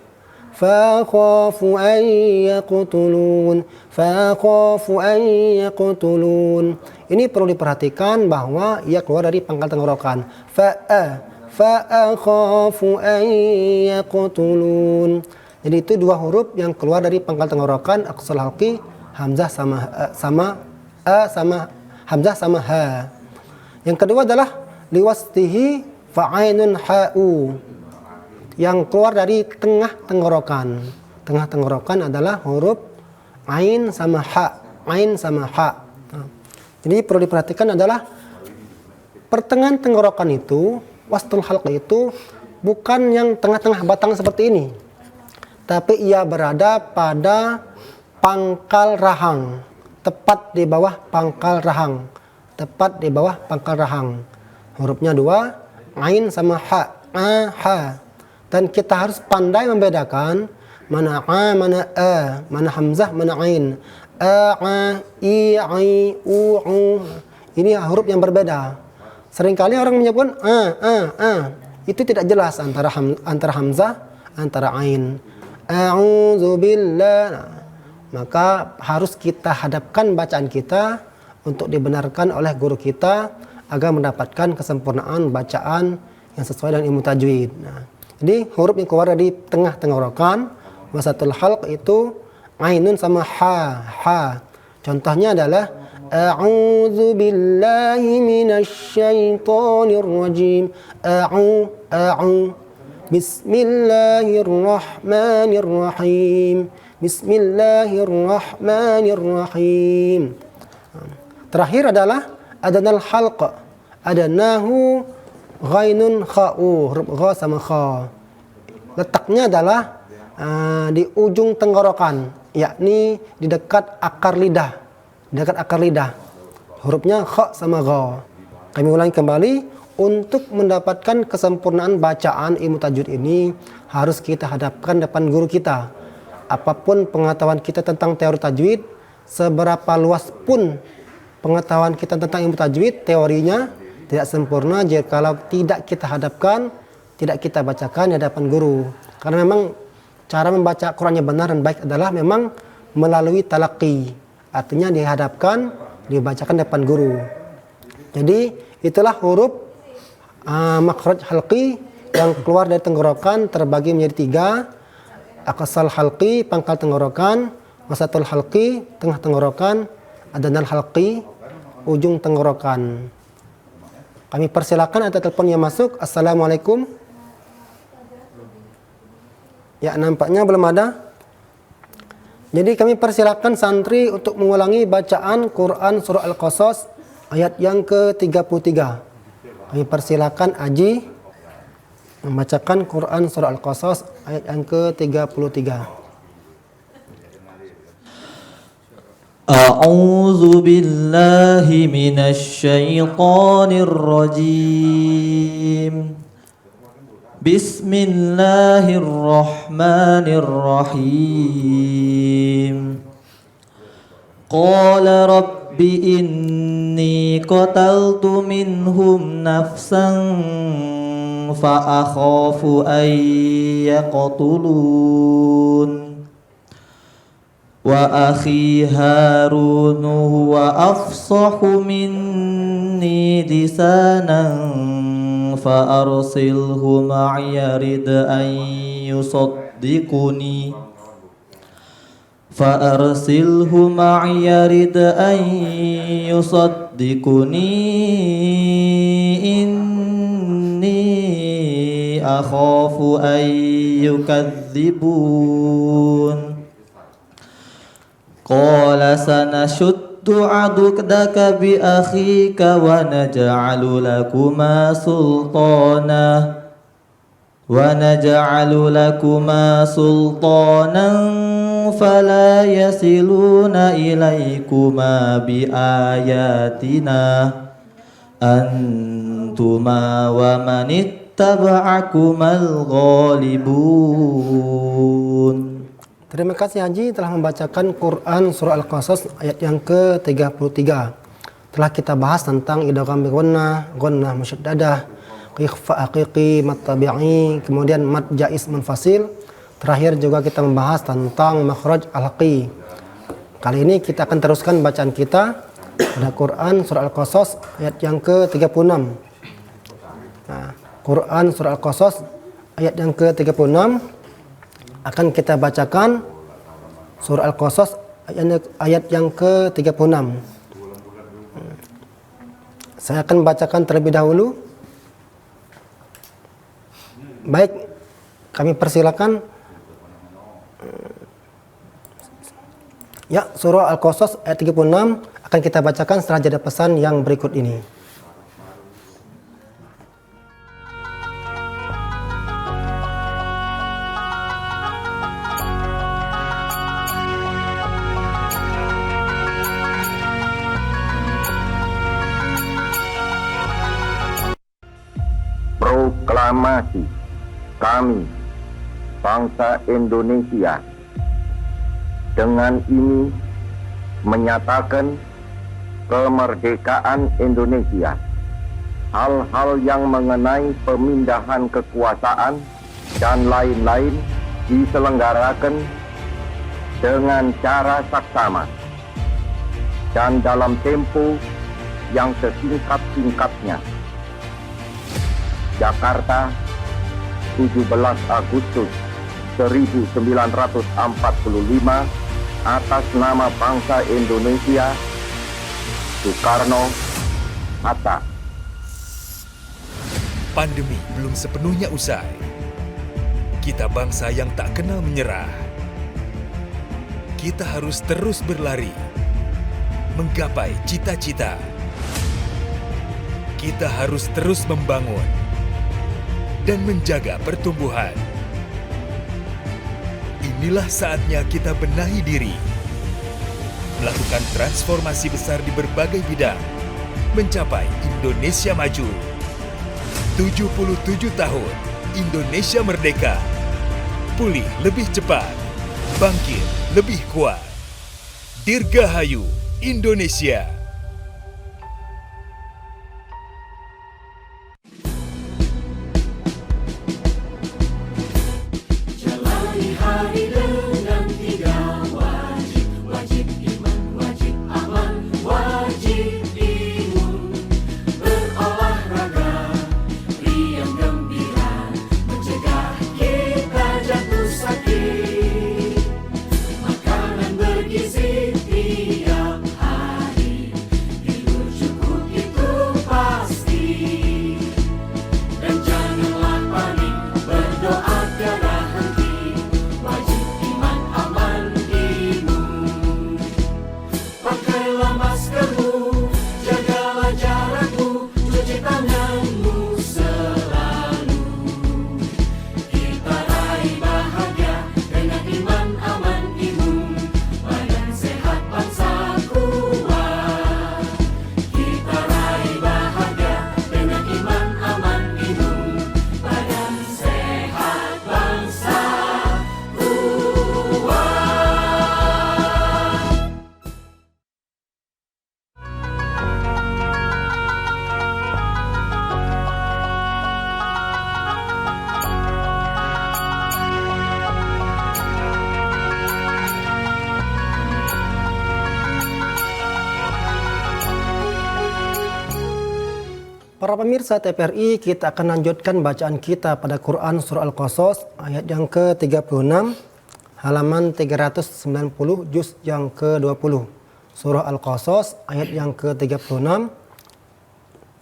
فَأَخَافُ أَنْ يَقْتُلُونَ فَأَخَافُ أَنْ يَقْتُلُونَ. Ini perlu diperhatikan bahwa ia keluar dari pangkal tenggorokan. فَأَخَافُ أَنْ يَقْتُلُونَ. Jadi itu 2 huruf yang keluar dari pangkal tenggorokan, aqsal halqi, hamzah sama hamzah sama ha. Yang kedua adalah liwaslihi fa'ainun ha'u, yang keluar dari tengah tenggorokan. Tengah tenggorokan adalah huruf ain sama ha, ain sama ha. Jadi perlu diperhatikan adalah pertengahan tenggorokan itu, wastul halqi itu bukan yang tengah-tengah batang seperti ini, tapi ia berada pada pangkal rahang, tepat di bawah pangkal rahang, tepat di bawah pangkal rahang. Hurufnya 2, ain sama ha, ha. Dan kita harus pandai membedakan mana a, mana a, mana hamzah, mana ain. A, i, u. Ini huruf yang berbeda. Seringkali orang menyebutkan a. Itu tidak jelas antara hamzah, antara ain. A'udzubillah. Maka harus kita hadapkan bacaan kita untuk dibenarkan oleh guru kita agar mendapatkan kesempurnaan bacaan yang sesuai dengan ilmu tajwid. Jadi huruf yang keluar dari tengah tenggorokan, wasatul halq itu Ainun sama ha. Contohnya adalah a'udzu billahi minasyaitonir rajim. Bismillahirrahmanirrahim. Bismillahirrahmanirrahim. Terakhir adalah adanal halq. Adanahu ghainun kha'u, huruf gha sama kha. Letaknya adalah di ujung tenggorokan, yakni di dekat akar lidah. Hurufnya kha sama gha. Kami ulangi kembali, untuk mendapatkan kesempurnaan bacaan ilmu tajwid ini harus kita hadapkan depan guru kita. Apapun pengetahuan kita tentang teori tajwid, seberapa luas pun pengetahuan kita tentang ilmu tajwid, teorinya tidak sempurna jika tidak kita hadapkan, tidak kita bacakan di hadapan guru. Karena memang cara membaca Quran yang benar dan baik adalah memang melalui talaqi, artinya dihadapkan, dibacakan depan guru. Jadi itulah huruf makhraj halqi yang keluar dari tenggorokan terbagi menjadi 3. Aqsal halqi, pangkal tenggorokan, wasatul halqi, tengah tenggorokan, adanal halqi, ujung tenggorokan. Kami persilakan ada telepon yang masuk. Assalamualaikum. Ya, nampaknya belum ada. Jadi kami persilakan santri untuk mengulangi bacaan Quran surah Al-Qasas ayat yang ke-33. Kami persilakan Aji membacakan Quran surah Al-Qasas ayat yang ke-33. A'udzu billahi minasyaitonir rajim. Bismillahirrahmanirrahim. Qala rabbi inni qataltu minhum nafsan fa akhafu an yaqtulun wa akhi Harun huwa afsahu minni lisanan fa arsilhu ma'iya rid an yusaddiquni inni akhafu an yukadzibun. Qala sanashuddu adudaka bi akhika wa naj'alu lakuma sultanan fala yasiluna ilaykuma bi ayatina antuma wa manittaba'akumal ghalibun. Terima kasih Haji telah membacakan Quran surah Al-Qasas ayat yang ke-33. Telah kita bahas tentang idgham bi gunnah musyaddadah, ikhfa haqiqi, mat tabi'i, kemudian mat jaiz munfasil. Terakhir juga kita membahas tentang makhraj al-haqi. Kali ini kita akan teruskan bacaan kita pada Quran surah Al-Qasas ayat yang ke-36. Nah, Quran surah Al-Qasas ayat yang ke-36 akan kita bacakan surah Al-Qasas ayat yang ke-36. Saya akan bacakan terlebih dahulu. Baik, kami persilakan. Ya, surah Al-Qasas ayat 36 akan kita bacakan setelah jeda pesan yang berikut ini. Proklamasi kami, bangsa Indonesia, dengan ini menyatakan kemerdekaan Indonesia. Hal-hal yang mengenai pemindahan kekuasaan dan lain-lain diselenggarakan dengan cara saksama dan dalam tempo yang sesingkat-singkatnya. Jakarta, 17 Agustus 1945, atas nama bangsa Indonesia, Soekarno-Hatta. Pandemi belum sepenuhnya usai. Kita bangsa yang tak kenal menyerah. Kita harus terus berlari, menggapai cita-cita. Kita harus terus membangun dan menjaga pertumbuhan. Inilah saatnya kita benahi diri, melakukan transformasi besar di berbagai bidang, mencapai Indonesia maju. 77 tahun Indonesia merdeka, pulih lebih cepat, bangkit lebih kuat. Dirgahayu Indonesia. Jalani hari dengan 3 wajib, wajib iman, wajib aman, wajib imun. Berolahraga, riang gembira, mencegah kita jatuh sakit. Makanan bergizi tiap hari, tidur cukup itu pasti. Dan janganlah panik, berdoa tiada henti. Wajib iman, aman, imun. Pakailah maskermu, jagalah jarakmu, cuci tanganmu selalu. Kita raih bahagia dengan iman, aman, imun. Badan sehat, bangsa kuat. Kita raih bahagia dengan iman, aman, imun. Badan sehat, bangsa kuat. Para pemirsa TVRI, kita akan lanjutkan bacaan kita pada Quran Surah Al-Qasas ayat yang ke-36 halaman 390 juz yang ke-20. Surah Al-Qasas ayat yang ke-36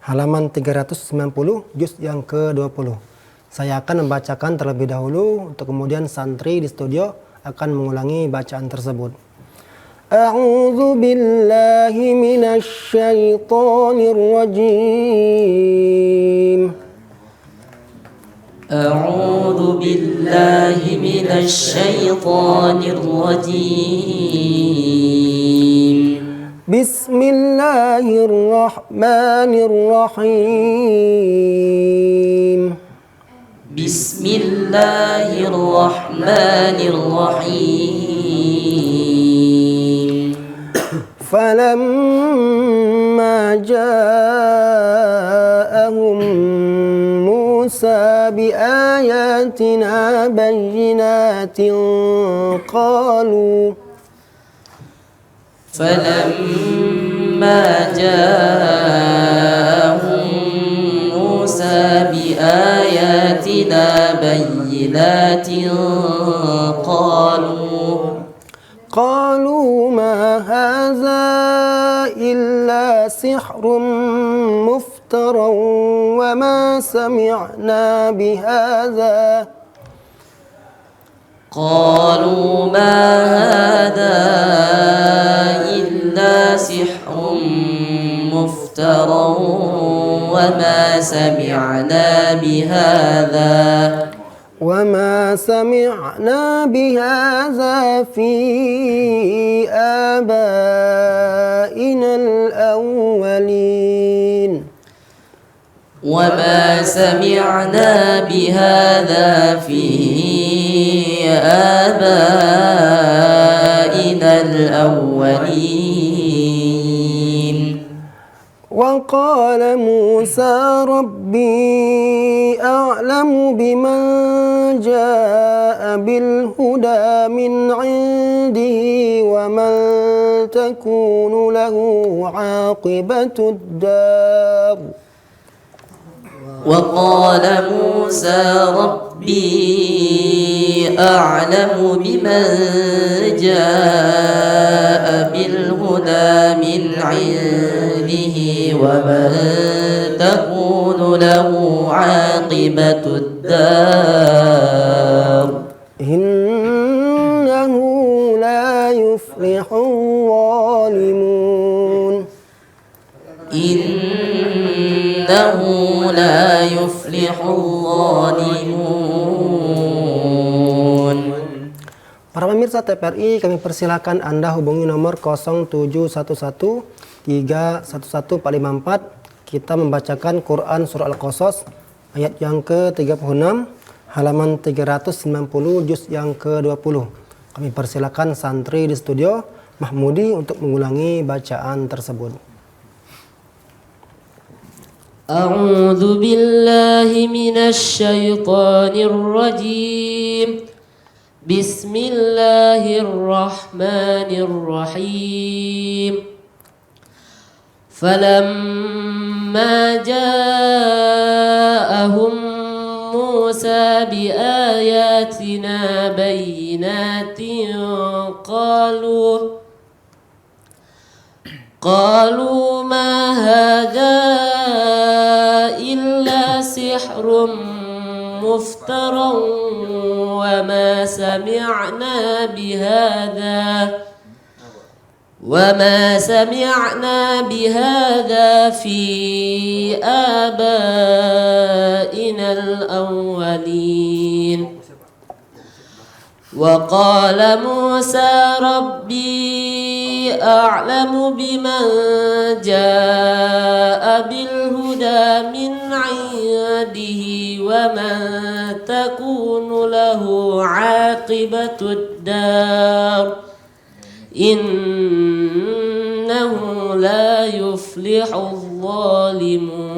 halaman 390 juz yang ke-20. Saya akan membacakan terlebih dahulu untuk kemudian santri di studio akan mengulangi bacaan tersebut. A'udzu billahi minasy syaithanir rajim. A'udzu billahi minasy syaithanir rajim. Bismillahirrahmanirrahim. Bismillahirrahmanirrahim. فلما جاءهم موسى بآياتنا بينات قالوا فلما جاءهم موسى بآياتنا بينات قالوا ما هذا إلا سحر مفترى وما سمعنا بهذا قالوا ما هذا إلا سحر مفترى وما سمعنا بهذا في آبائنا الأولين وما سمعنا بهذا في آبائنا الأولين وقال موسى ربي أعلم بمن جاء بالهدى من عنده ومن تكون له عاقبة الدار وقال موسى ربي أعلم بمن جاء بالهدى من عنده ومن تكون له عاقبة الدار إنه لا يفلح الظالمون إنه لا يفلح الظالمون. Para pemirsa TVRI, kami persilakan Anda hubungi nomor 0711 311454. Kita membacakan Quran Surah Al-Qasas ayat yang ke-36, halaman 390, juz yang ke-20. Kami persilakan santri di studio Mahmudi untuk mengulangi bacaan tersebut. A'udzu billahi minasy syaithanir rajim. Bismillahirrahmanirrahim. Falamma ja'ahum Musa biayatina bayyinatin qalu ma hadha illa sihrun مفترى وما سمعنا بهذا في آبائنا الأولين وقال موسى ربي أعلم بمن جاء بالهدى من عنده ومن تكون له عاقبة الدار إنه لا يفلح الظالمون.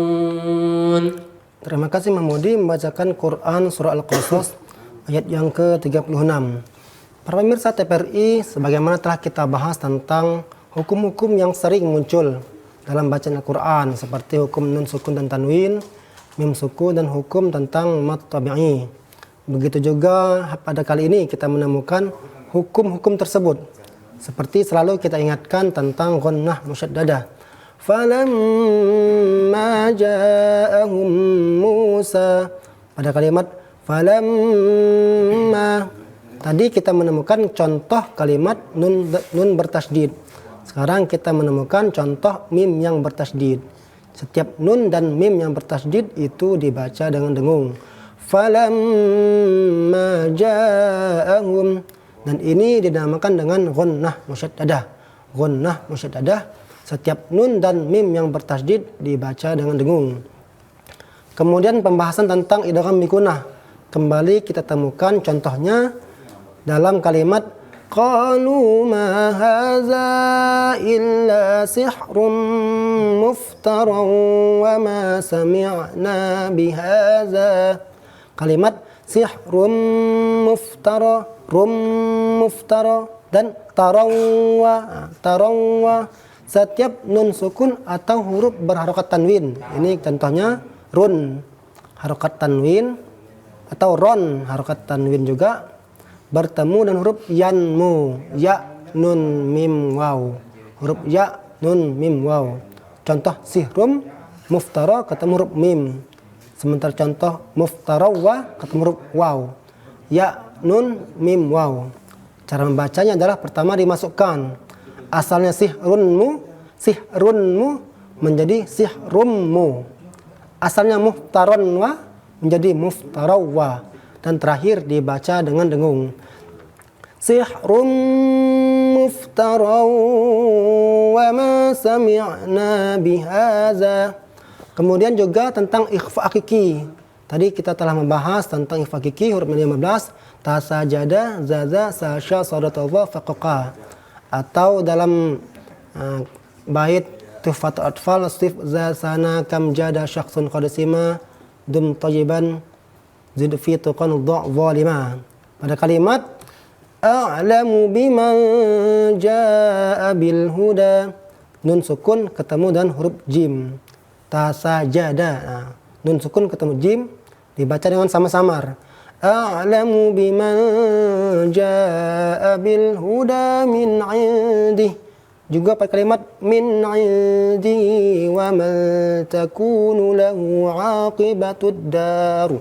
Terima kasih Mahmudi membacakan Quran Surah Al-Qasas ayat yang ke-36. Para pemirsa TVRI, sebagaimana telah kita bahas tentang hukum-hukum yang sering muncul dalam bacaan Al-Quran, seperti hukum nun sukun dan tanwin, mim sukun, dan hukum tentang mad tabi'i. Begitu juga pada kali ini kita menemukan hukum-hukum tersebut. Seperti selalu kita ingatkan tentang ghunnah musyaddadah. Falamma ja'ahum Musa, pada kalimat falamma tadi kita menemukan contoh kalimat nun bertasydid. Sekarang kita menemukan contoh mim yang bertasydid. Setiap nun dan mim yang bertasydid itu dibaca dengan dengung. Falamma ja'ahum, dan ini dinamakan dengan ghunnah musyaddadah. Ghunnah musyaddadah, setiap nun dan mim yang bertasydid dibaca dengan dengung. Kemudian pembahasan tentang idgham bigunah. Kembali kita temukan contohnya dalam kalimat qalu ma hadza illa sihrun muftaran wa ma sami'na bihadza. Kalimat sihrun muftara, muftara, dan tarawwa. Setiap nun sukun atau huruf berharokat tanwin, ini contohnya run harokat tanwin atau ron harokat tanwin juga, bertemu dengan huruf yanmu, ya nun mim waw, huruf ya nun mim waw. Contoh sihrum muftara ketemu huruf mim, sementara contoh muftarawa ketemu huruf waw, ya nun mim waw. Cara membacanya adalah pertama dimasukkan, asalnya sihrunmu menjadi sihrummu, asalnya muftaronwa menjadi muftarawa, dan terakhir dibaca dengan dengung. Sihrum muftaraw wa ma sami'na bihadza. Kemudian juga tentang ikhfa hakiki. Tadi kita telah membahas tentang ikhfa hakiki huruf 15, tasajada, zaza, sasha, sadatullah, faqaqa. Atau dalam bait Tuhfatul Atfal, stif za sana kam jada syakhsun qadisima dum tajiban zid fi tuqan dha' zalima. Pada kalimat a'lamu biman jaa'a bil huda, nun sukun ketemu dan huruf jim. Tasajada, nun sukun ketemu jim dibaca dengan sama-samar. a'lamu biman jaa'a bil huda min 'indih. Juga pada kalimat min 'indi wa man takunu lahu 'aqibatud dar.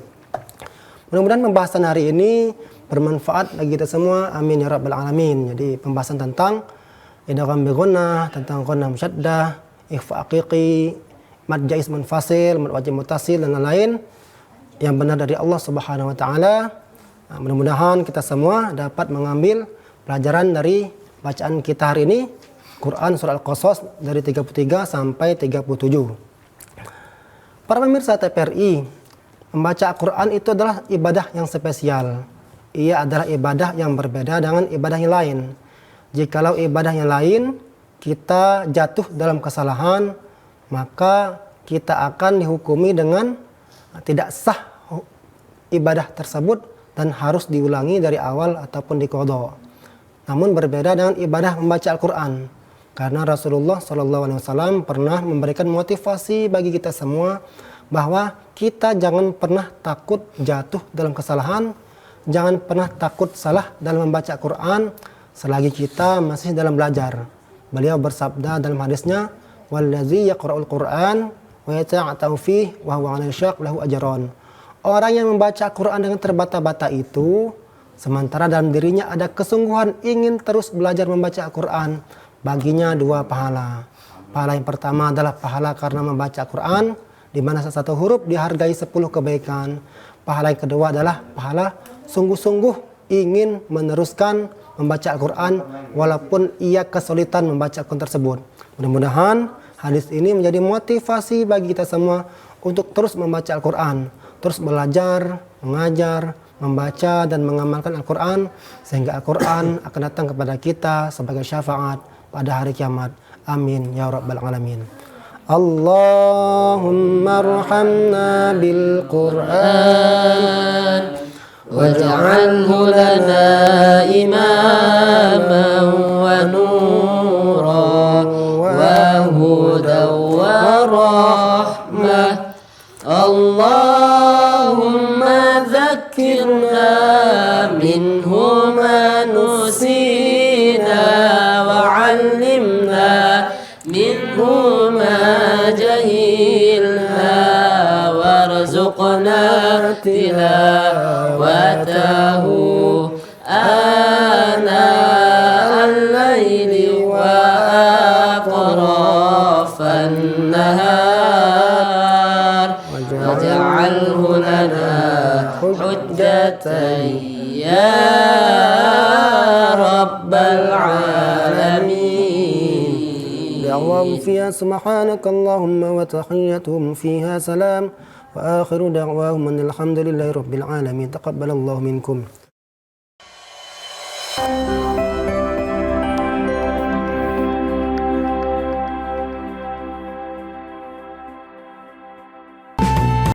Mudah-mudahan pembahasan hari ini bermanfaat bagi kita semua. Amin ya rabbal alamin. Jadi pembahasan tentang idgham bi gunnah, tentang gunnah musyaddah, ikhfa haqiqi, mad jaiz munfasil, mad wajib muttasil dan lain-lain yang benar dari Allah Subhanahu wa taala. Mudah-mudahan kita semua dapat mengambil pelajaran dari bacaan kita hari ini, Quran surah Al-Qasas dari 33 sampai 37. Para pemirsa TVRI, membaca Al-Quran itu adalah ibadah yang spesial. Ia adalah ibadah yang berbeda dengan ibadah yang lain. Jikalau ibadah yang lain kita jatuh dalam kesalahan, maka kita akan dihukumi dengan tidak sah ibadah tersebut dan harus diulangi dari awal ataupun diqadha. Namun berbeda dengan ibadah membaca Al-Quran, karena Rasulullah SAW pernah memberikan motivasi bagi kita semua bahwa kita jangan pernah takut jatuh dalam kesalahan, jangan pernah takut salah dalam membaca Al-Quran selagi kita masih dalam belajar. Beliau bersabda dalam hadisnya, "Wallazi yaqra'ul Qur'an wa yata'ata'u fihi wa huwa 'ala syaq lahu ajran." Orang yang membaca Al-Quran dengan terbata-bata itu, sementara dalam dirinya ada kesungguhan ingin terus belajar membaca Al-Quran, baginya 2 pahala. Pahala yang pertama adalah pahala karena membaca Al-Quran, di mana satu huruf dihargai 10 kebaikan. Pahala yang kedua adalah pahala sungguh-sungguh ingin meneruskan membaca Al-Quran walaupun ia kesulitan membaca Al-Quran tersebut. Mudah-mudahan hadis ini menjadi motivasi bagi kita semua untuk terus membaca Al-Quran, terus belajar, mengajar, membaca dan mengamalkan Al-Quran, sehingga Al-Quran akan datang kepada kita sebagai syafaat pada hari kiamat. Amin ya rabbal alamin. Allahumma arhamna bil Qur'an waj'alhu lana imaman wa nuran wa hudan wa rahmah. Allahumma dhakkirna minhu ma nusina wa 'allimna minhu ma jahilna warzuqna tilawatahu ana al-laili wa atrafan nahar waj'alhu lana hujjatan ya rabbal alamin. Da'wahum fiha subhanakallahumma wa tahiyyatuhum fiha salam wa akhiru da'wahum alhamdulillahi rabbil alamin. Taqabbalallahu minkum.